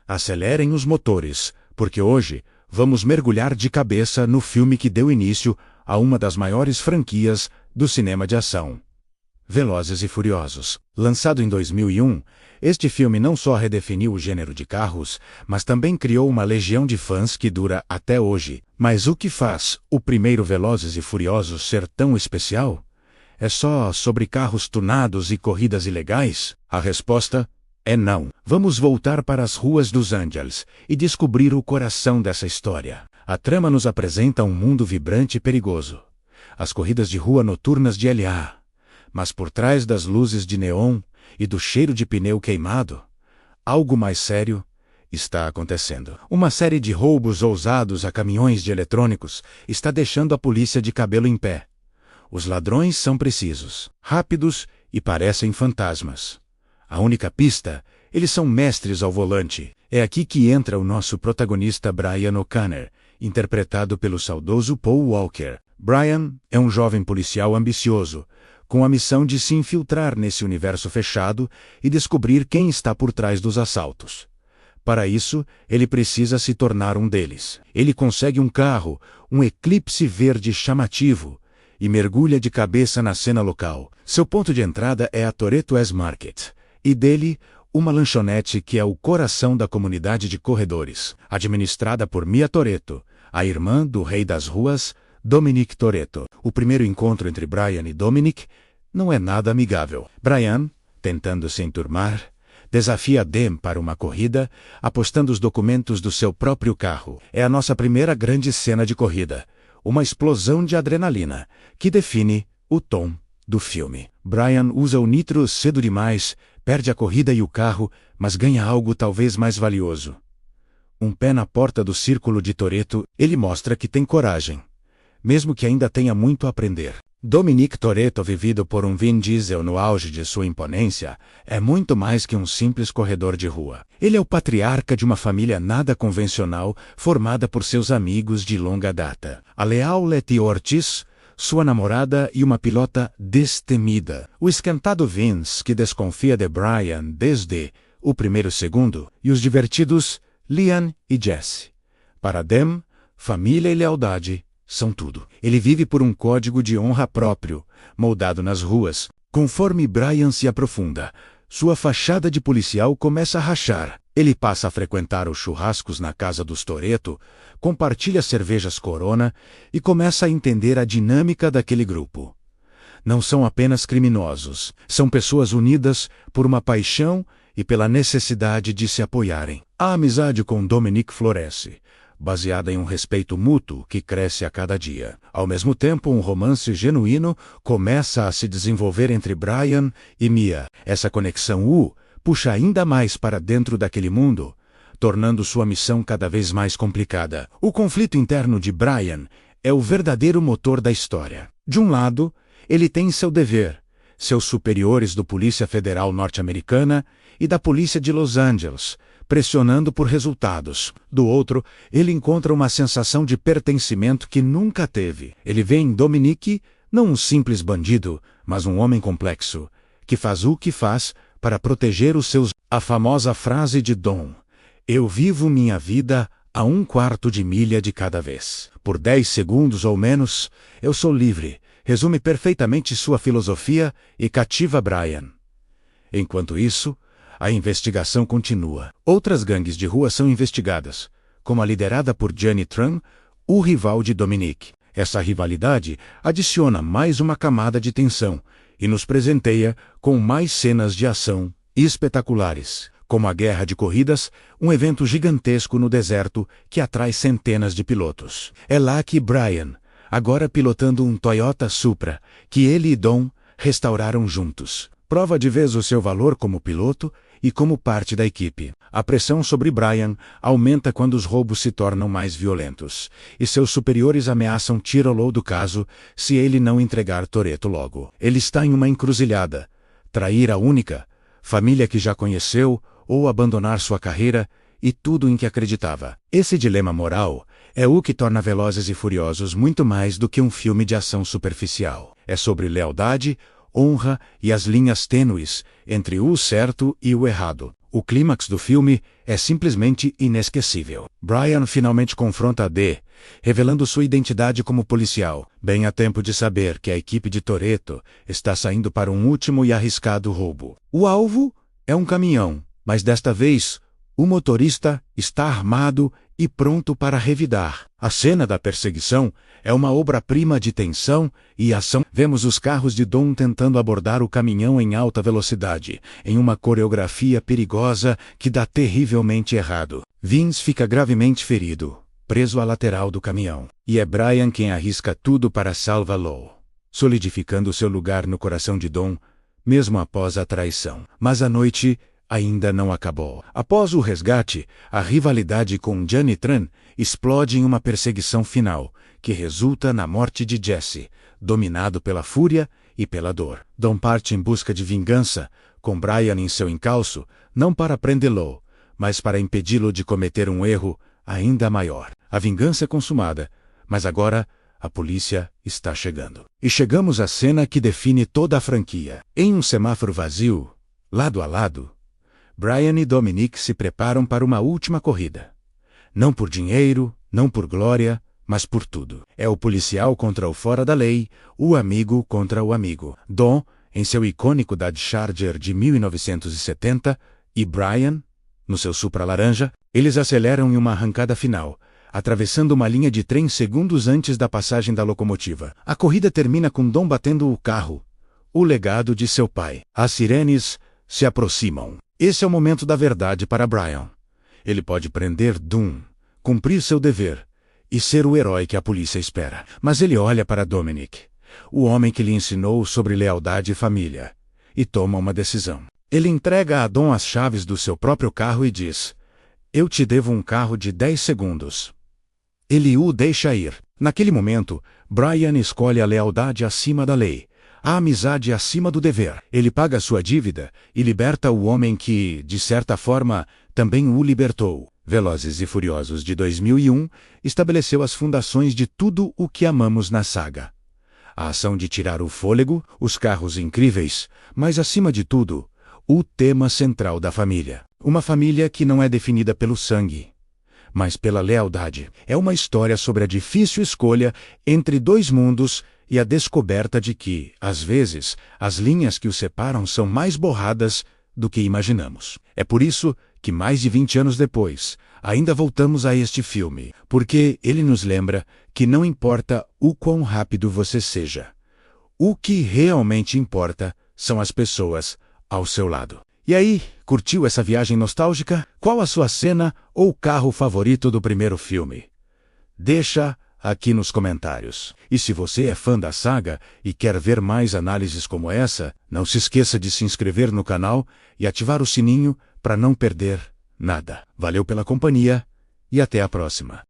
Acelerem os motores, porque hoje vamos mergulhar de cabeça no filme que deu início a uma das maiores franquias do cinema de ação. Velozes e Furiosos. Lançado em 2001, este filme não só redefiniu o gênero de carros, mas também criou uma legião de fãs que dura até hoje. Mas o que faz o primeiro Velozes e Furiosos ser tão especial? É só sobre carros tunados e corridas ilegais? A resposta é não. Vamos voltar para as ruas dos Angeles e descobrir o coração dessa história. A trama nos apresenta um mundo vibrante e perigoso. As corridas de rua noturnas de L.A., mas por trás das luzes de neon e do cheiro de pneu queimado, algo mais sério está acontecendo. Uma série de roubos ousados a caminhões de eletrônicos está deixando a polícia de cabelo em pé. Os ladrões são precisos, rápidos e parecem fantasmas. A única pista, eles são mestres ao volante. É aqui que entra o nosso protagonista Brian O'Connor, interpretado pelo saudoso Paul Walker. Brian é um jovem policial ambicioso, com a missão de se infiltrar nesse universo fechado e descobrir quem está por trás dos assaltos. Para isso, ele precisa se tornar um deles. Ele consegue um carro, um Eclipse verde chamativo, e mergulha de cabeça na cena local. Seu ponto de entrada é a Toretto S-Market, e dele, uma lanchonete que é o coração da comunidade de corredores, administrada por Mia Toretto, a irmã do rei das ruas, Dominic Toretto. O primeiro encontro entre Brian e Dominic não é nada amigável. Brian, tentando se enturmar, desafia Dem para uma corrida, apostando os documentos do seu próprio carro. É a nossa primeira grande cena de corrida, uma explosão de adrenalina, que define o tom do filme. Brian usa o nitro cedo demais, perde a corrida e o carro, mas ganha algo talvez mais valioso. Um pé na porta do círculo de Toretto, ele mostra que tem coragem, mesmo que ainda tenha muito a aprender. Dominic Toretto, vivido por um Vin Diesel no auge de sua imponência, é muito mais que um simples corredor de rua. Ele é o patriarca de uma família nada convencional, formada por seus amigos de longa data. A leal Letty Ortiz, sua namorada e uma pilota destemida. O esquentado Vince, que desconfia de Brian desde o primeiro segundo. E os divertidos Liam e Jesse. Para Dem, família e lealdade são tudo. Ele vive por um código de honra próprio, moldado nas ruas. Conforme Brian se aprofunda, sua fachada de policial começa a rachar. Ele passa a frequentar os churrascos na casa dos Toretto, compartilha cervejas Corona e começa a entender a dinâmica daquele grupo. Não são apenas criminosos, são pessoas unidas por uma paixão e pela necessidade de se apoiarem. A amizade com Dominic floresce, baseada em um respeito mútuo que cresce a cada dia. Ao mesmo tempo, um romance genuíno começa a se desenvolver entre Brian e Mia. Essa conexão puxa ainda mais para dentro daquele mundo, tornando sua missão cada vez mais complicada. O conflito interno de Brian é o verdadeiro motor da história. De um lado, ele tem seu dever, seus superiores do Polícia Federal norte-americana e da Polícia de Los Angeles, pressionando por resultados. Do outro, ele encontra uma sensação de pertencimento que nunca teve. Ele vê em Dominic não um simples bandido, mas um homem complexo, que faz o que faz para proteger os seus. A famosa frase de Dom: "Eu vivo minha vida a 1/4 de milha de cada vez. Por 10 segundos ou menos, eu sou livre", resume perfeitamente sua filosofia e cativa Brian. Enquanto isso, a investigação continua. Outras gangues de rua são investigadas, como a liderada por Johnny Tran, o rival de Dominic. Essa rivalidade adiciona mais uma camada de tensão e nos presenteia com mais cenas de ação espetaculares, como a Guerra de Corridas, um evento gigantesco no deserto que atrai centenas de pilotos. É lá que Brian, agora pilotando um Toyota Supra, que ele e Dom restauraram juntos, prova de vez o seu valor como piloto e como parte da equipe. A pressão sobre Brian aumenta quando os roubos se tornam mais violentos, e seus superiores ameaçam tirá-lo do caso se ele não entregar Toretto logo. Ele está em uma encruzilhada: trair a única família que já conheceu ou abandonar sua carreira e tudo em que acreditava. Esse dilema moral é o que torna Velozes e Furiosos muito mais do que um filme de ação superficial. É sobre lealdade, honra e as linhas tênues entre o certo e o errado. O clímax do filme é simplesmente inesquecível. Brian finalmente confronta a Dee, revelando sua identidade como policial, bem a tempo de saber que a equipe de Toretto está saindo para um último e arriscado roubo. O alvo é um caminhão, mas desta vez o motorista está armado e pronto para revidar. A cena da perseguição é uma obra-prima de tensão e ação. Vemos os carros de Dom tentando abordar o caminhão em alta velocidade, em uma coreografia perigosa que dá terrivelmente errado. Vince fica gravemente ferido, preso à lateral do caminhão, e é Brian quem arrisca tudo para salvá-lo, solidificando seu lugar no coração de Dom, mesmo após a traição. Mas a noite ainda não acabou. Após o resgate, a rivalidade com Johnny Tran explode em uma perseguição final, que resulta na morte de Jesse, dominado pela fúria e pela dor. Dom parte em busca de vingança, com Brian em seu encalço, não para prendê-lo, mas para impedi-lo de cometer um erro ainda maior. A vingança é consumada, mas agora a polícia está chegando. E chegamos à cena que define toda a franquia. Em um semáforo vazio, lado a lado, Brian e Dominic se preparam para uma última corrida. Não por dinheiro, não por glória, mas por tudo. É o policial contra o fora da lei, o amigo contra o amigo. Dom, em seu icônico Dodge Charger de 1970, e Brian, no seu Supra laranja, eles aceleram em uma arrancada final, atravessando uma linha de trem segundos antes da passagem da locomotiva. A corrida termina com Dom batendo o carro, o legado de seu pai. As sirenes se aproximam. Esse é o momento da verdade para Brian. Ele pode prender Doom, cumprir seu dever e ser o herói que a polícia espera. Mas ele olha para Dominic, o homem que lhe ensinou sobre lealdade e família, e toma uma decisão. Ele entrega a Dom as chaves do seu próprio carro e diz: "Eu te devo um carro de 10 segundos." Ele o deixa ir. Naquele momento, Brian escolhe a lealdade acima da lei, a amizade acima do dever. Ele paga sua dívida e liberta o homem que, de certa forma, também o libertou. Velozes e Furiosos de 2001 estabeleceu as fundações de tudo o que amamos na saga. A ação de tirar o fôlego, os carros incríveis, mas acima de tudo, o tema central da família. Uma família que não é definida pelo sangue, mas pela lealdade. É uma história sobre a difícil escolha entre dois mundos e a descoberta de que, às vezes, as linhas que os separam são mais borradas do que imaginamos. É por isso que, mais de 20 anos depois, ainda voltamos a este filme, porque ele nos lembra que não importa o quão rápido você seja, o que realmente importa são as pessoas ao seu lado. E aí, curtiu essa viagem nostálgica? Qual a sua cena ou carro favorito do primeiro filme? Deixa aqui nos comentários. E se você é fã da saga e quer ver mais análises como essa, não se esqueça de se inscrever no canal e ativar o sininho para não perder nada. Valeu pela companhia e até a próxima.